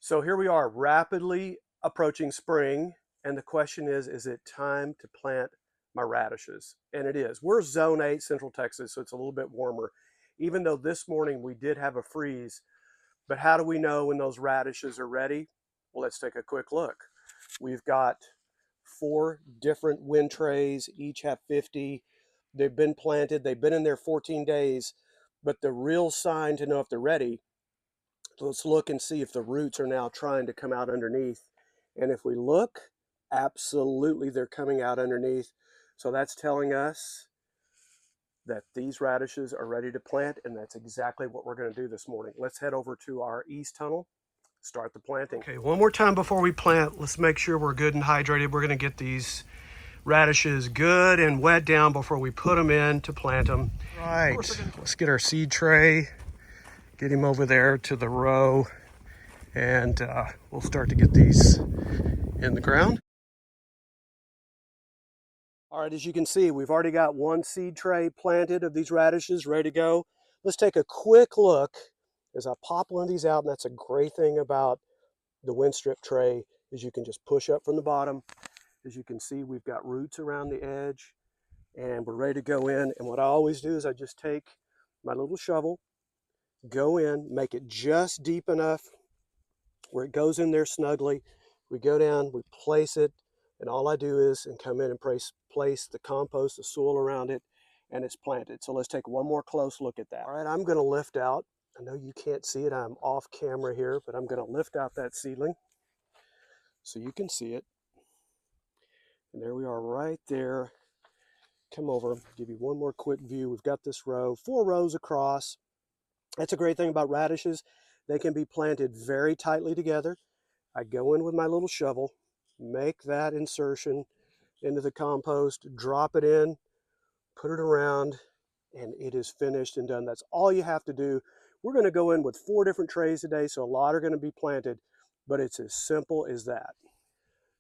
So here we are, rapidly approaching spring, and the question is it time to plant my radishes? And it is. We're zone 8 Central Texas, so it's a little bit warmer. Even though this morning we did have a freeze, but how do we know when those radishes are ready? Well, let's take a quick look. We've got 4 different wind trays, each have 50. They've been planted, they've been in there 14 days, but the real sign to know if they're ready, let's look and see if the roots are now trying to come out underneath. And if we look, absolutely they're coming out underneath. So that's telling us that these radishes are ready to plant, and that's exactly what we're going to do this morning. Let's head over to our east tunnel, start the planting. Okay, one more time before we plant, let's make sure we're good and hydrated. We're going to get these radishes good and wet down before we put them in to plant them. Right, let's get our seed tray, get him over there to the row, and we'll start to get these in the ground. All right, as you can see, we've already got one seed tray planted of these radishes ready to go. Let's take a quick look as I pop one of these out, and that's a great thing about the wind strip tray is you can just push up from the bottom. As you can see, we've got roots around the edge, and we're ready to go in. And what I always do is I just take my little shovel, go in, make it just deep enough where it goes in there snugly. We go down, we place it, and all I do is come in and place the compost, the soil around it, and it's planted. So let's take one more close look at that. All right, I'm going to lift out. I know you can't see it, I'm off camera here, but I'm going to lift out that seedling so you can see it. And there we are right there. Come over, give you one more quick view. We've got this row, 4 rows across. That's a great thing about radishes. They can be planted very tightly together. I go in with my little shovel, make that insertion into the compost, drop it in, put it around, and it is finished and done. That's all you have to do. We're going to go in with 4 different trays today, so a lot are going to be planted, but it's as simple as that.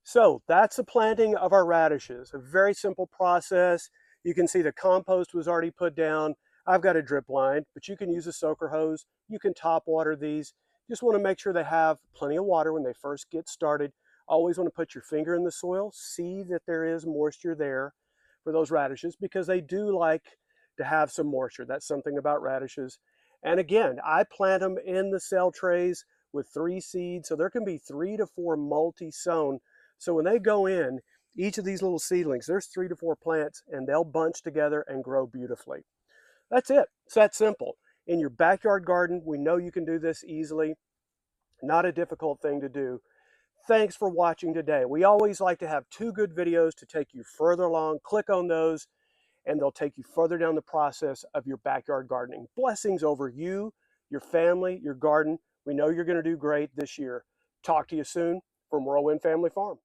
So that's the planting of our radishes. A very simple process. You can see the compost was already put down. I've got a drip line, but you can use a soaker hose. You can top water these. Just want to make sure they have plenty of water when they first get started. Always want to put your finger in the soil, see that there is moisture there for those radishes because they do like to have some moisture. That's something about radishes. And again, I plant them in the cell trays with 3 seeds, so there can be 3 to 4 multi-sown. So when they go in, each of these little seedlings, there's 3 to 4 plants, and they'll bunch together and grow beautifully. That's it. It's that simple. In your backyard garden, we know you can do this easily. Not a difficult thing to do. Thanks for watching today. We always like to have 2 good videos to take you further along. Click on those, and they'll take you further down the process of your backyard gardening. Blessings over you, your family, your garden. We know you're going to do great this year. Talk to you soon from Whirlwind Family Farm.